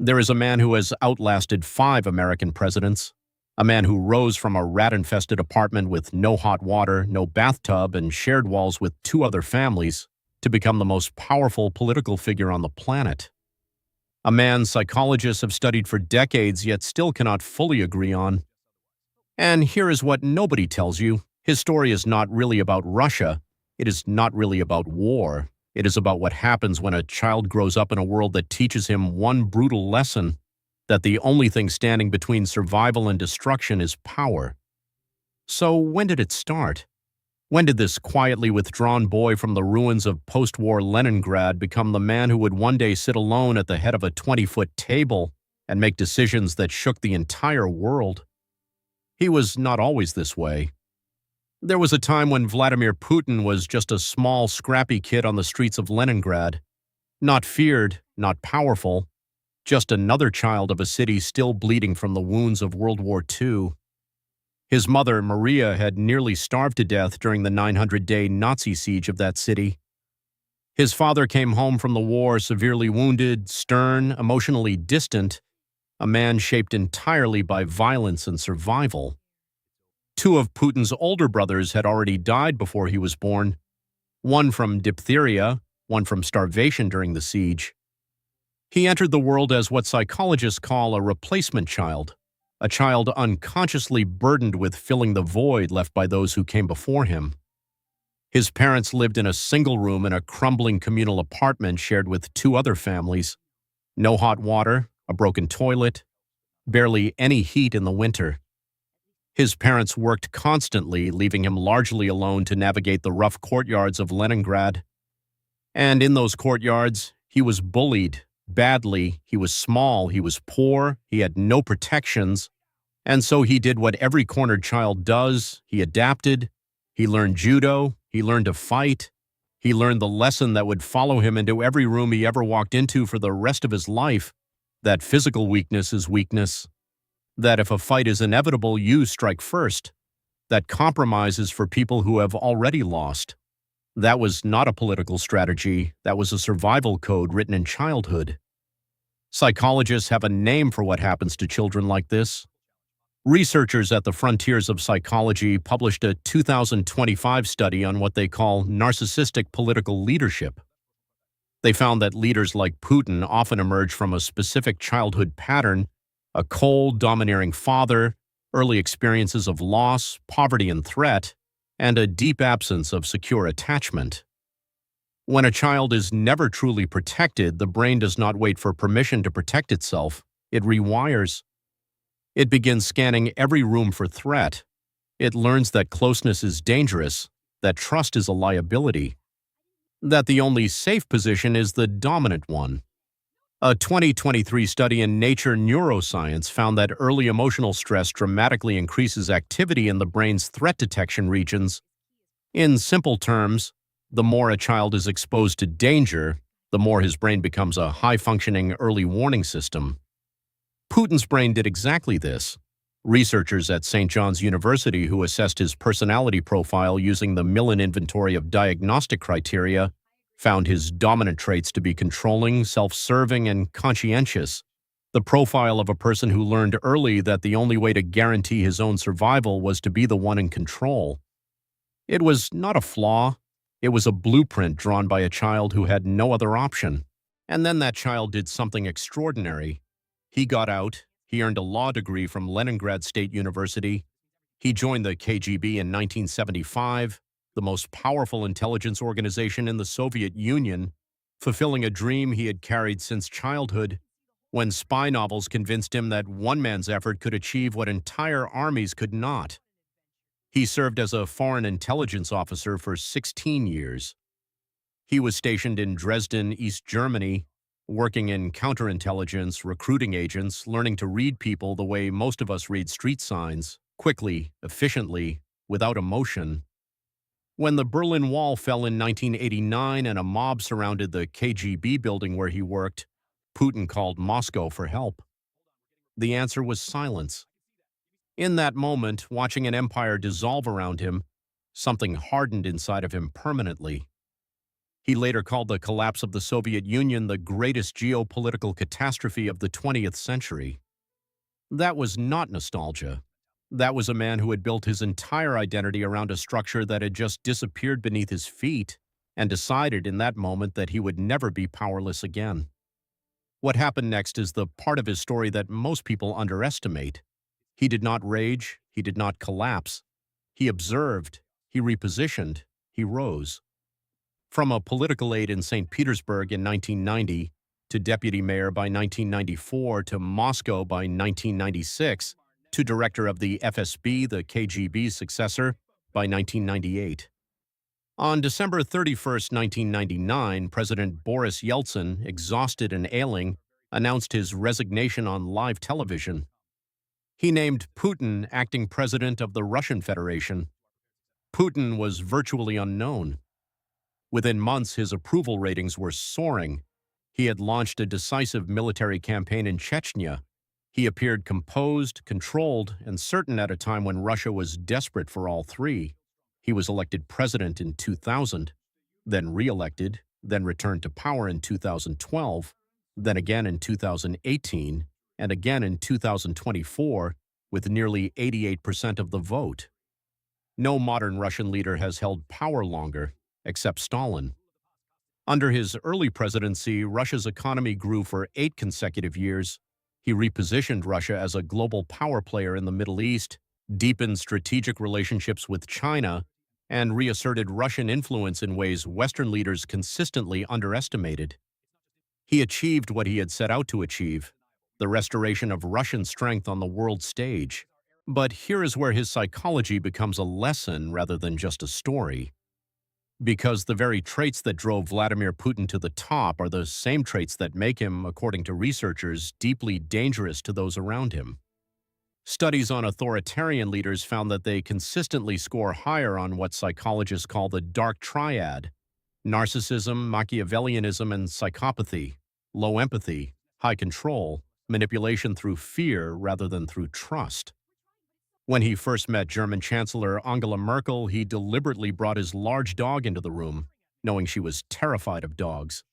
There is a man who has outlasted 5 American presidents, a man who rose from a rat-infested apartment with no hot water, no bathtub, and shared walls with 2 other families to become the most powerful political figure on the planet. A man psychologists have studied for decades yet still cannot fully agree on. And here is what nobody tells you. His story is not really about Russia. It is not really about war. It is about what happens when a child grows up in a world that teaches him one brutal lesson, that the only thing standing between survival and destruction is power. So when did it start? When did this quietly withdrawn boy from the ruins of post-war Leningrad become the man who would one day sit alone at the head of a 20-foot table and make decisions that shook the entire world? He was not always this way. There was a time when Vladimir Putin was just a small, scrappy kid on the streets of Leningrad. Not feared, not powerful, just another child of a city still bleeding from the wounds of World War II. His mother, Maria, had nearly starved to death during the 900-day Nazi siege of that city. His father came home from the war severely wounded, stern, emotionally distant, a man shaped entirely by violence and survival. 2 of Putin's older brothers had already died before he was born, one from diphtheria, one from starvation during the siege. He entered the world as what psychologists call a replacement child, a child unconsciously burdened with filling the void left by those who came before him. His parents lived in a single room in a crumbling communal apartment shared with 2 other families. No hot water, a broken toilet, barely any heat in the winter. His parents worked constantly, leaving him largely alone to navigate the rough courtyards of Leningrad. And in those courtyards, he was bullied badly. He was small, he was poor, he had no protections, and so he did what every cornered child does. He adapted, he learned judo, he learned to fight, he learned the lesson that would follow him into every room he ever walked into for the rest of his life, that physical weakness is weakness, that if a fight is inevitable, you strike first, that compromise is for people who have already lost. That was not a political strategy, that was a survival code written in childhood. Psychologists have a name for what happens to children like this. Researchers at the Frontiers of Psychology published a 2025 study on what they call narcissistic political leadership. They found that leaders like Putin often emerge from a specific childhood pattern: a cold, domineering father, early experiences of loss, poverty and threat, and a deep absence of secure attachment. When a child is never truly protected, the brain does not wait for permission to protect itself. It rewires. It begins scanning every room for threat. It learns that closeness is dangerous, that trust is a liability, that the only safe position is the dominant one. A 2023 study in Nature Neuroscience found that early emotional stress dramatically increases activity in the brain's threat detection regions. In simple terms, the more a child is exposed to danger, the more his brain becomes a high-functioning early warning system. Putin's brain did exactly this. Researchers at St. John's University who assessed his personality profile using the Millen inventory of diagnostic criteria found his dominant traits to be controlling, self-serving, and conscientious, the profile of a person who learned early that the only way to guarantee his own survival was to be the one in control. It was not a flaw. It was a blueprint drawn by a child who had no other option. And then that child did something extraordinary. He got out. He earned a law degree from Leningrad State University. He joined the KGB in 1975. The most powerful intelligence organization in the Soviet Union, fulfilling a dream he had carried since childhood, when spy novels convinced him that one man's effort could achieve what entire armies could not. He served as a foreign intelligence officer for 16 years. He was stationed in Dresden, East Germany, working in counterintelligence, recruiting agents, learning to read people the way most of us read street signs, quickly, efficiently, without emotion. When the Berlin Wall fell in 1989 and a mob surrounded the KGB building where he worked, Putin called Moscow for help. The answer was silence. In that moment, watching an empire dissolve around him, something hardened inside of him permanently. He later called the collapse of the Soviet Union the greatest geopolitical catastrophe of the 20th century. That was not nostalgia. That was a man who had built his entire identity around a structure that had just disappeared beneath his feet and decided in that moment that he would never be powerless again. What happened next is the part of his story that most people underestimate. He did not rage, he did not collapse. He observed, he repositioned, he rose. From a political aide in St. Petersburg in 1990 to deputy mayor by 1994 to Moscow by 1996 to director of the FSB, the KGB's successor, by 1998. On December 31, 1999, President Boris Yeltsin, exhausted and ailing, announced his resignation on live television. He named Putin acting president of the Russian Federation. Putin was virtually unknown. Within months, his approval ratings were soaring. He had launched a decisive military campaign in Chechnya. He appeared composed, controlled, and certain at a time when Russia was desperate for all three. He was elected president in 2000, then re-elected, then returned to power in 2012, then again in 2018, and again in 2024, with nearly 88% of the vote. No modern Russian leader has held power longer, except Stalin. Under his early presidency, Russia's economy grew for 8 consecutive years. He repositioned Russia as a global power player in the Middle East, deepened strategic relationships with China, and reasserted Russian influence in ways Western leaders consistently underestimated. He achieved what he had set out to achieve, the restoration of Russian strength on the world stage. But here is where his psychology becomes a lesson rather than just a story. Because the very traits that drove Vladimir Putin to the top are the same traits that make him, according to researchers, deeply dangerous to those around him. Studies on authoritarian leaders found that they consistently score higher on what psychologists call the dark triad: narcissism, Machiavellianism, and psychopathy, low empathy, high control, manipulation through fear rather than through trust. When he first met German Chancellor Angela Merkel, he deliberately brought his large dog into the room, knowing she was terrified of dogs.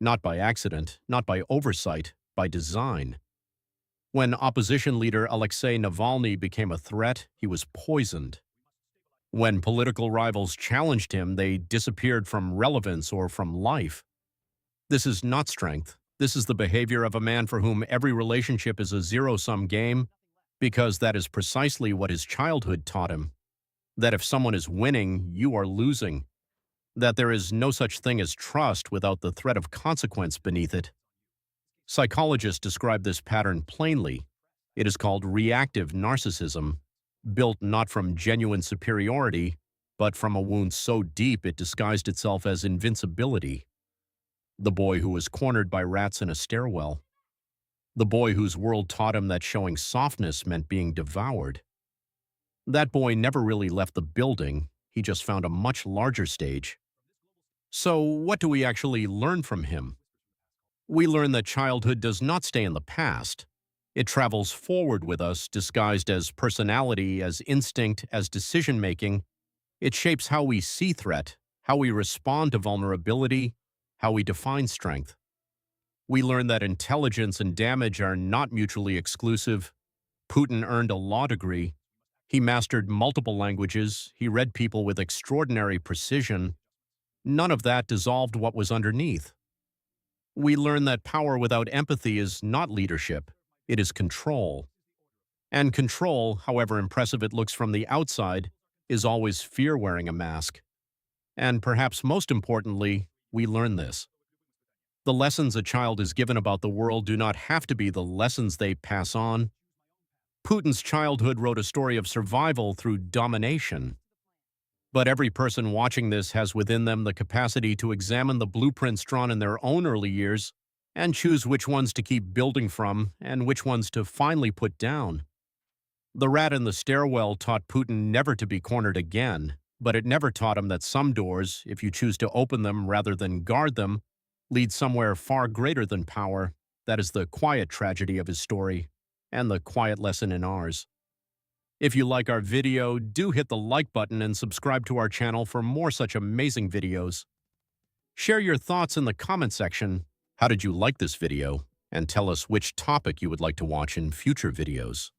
Not by accident, not by oversight, by design. When opposition leader Alexei Navalny became a threat, he was poisoned. When political rivals challenged him, they disappeared from relevance or from life. This is not strength. This is the behavior of a man for whom every relationship is a zero-sum game, because that is precisely what his childhood taught him. That if someone is winning, you are losing. That there is no such thing as trust without the threat of consequence beneath it. Psychologists describe this pattern plainly. It is called reactive narcissism, built not from genuine superiority, but from a wound so deep it disguised itself as invincibility. The boy who was cornered by rats in a stairwell. The boy whose world taught him that showing softness meant being devoured. That boy never really left the building, he just found a much larger stage. So what do we actually learn from him? We learn that childhood does not stay in the past. It travels forward with us, disguised as personality, as instinct, as decision-making. It shapes how we see threat, how we respond to vulnerability, how we define strength. We learn that intelligence and damage are not mutually exclusive. Putin earned a law degree. He mastered multiple languages. He read people with extraordinary precision. None of that dissolved what was underneath. We learn that power without empathy is not leadership. It is control. And control, however impressive it looks from the outside, is always fear wearing a mask. And perhaps most importantly, we learn this. The lessons a child is given about the world do not have to be the lessons they pass on. Putin's childhood wrote a story of survival through domination. But every person watching this has within them the capacity to examine the blueprints drawn in their own early years and choose which ones to keep building from and which ones to finally put down. The rat in the stairwell taught Putin never to be cornered again, but it never taught him that some doors, if you choose to open them rather than guard them, lead somewhere far greater than power. That is the quiet tragedy of his story, and the quiet lesson in ours. If you like our video, do hit the like button and subscribe to our channel for more such amazing videos. Share your thoughts in the comment section. How did you like this video? And tell us which topic you would like to watch in future videos.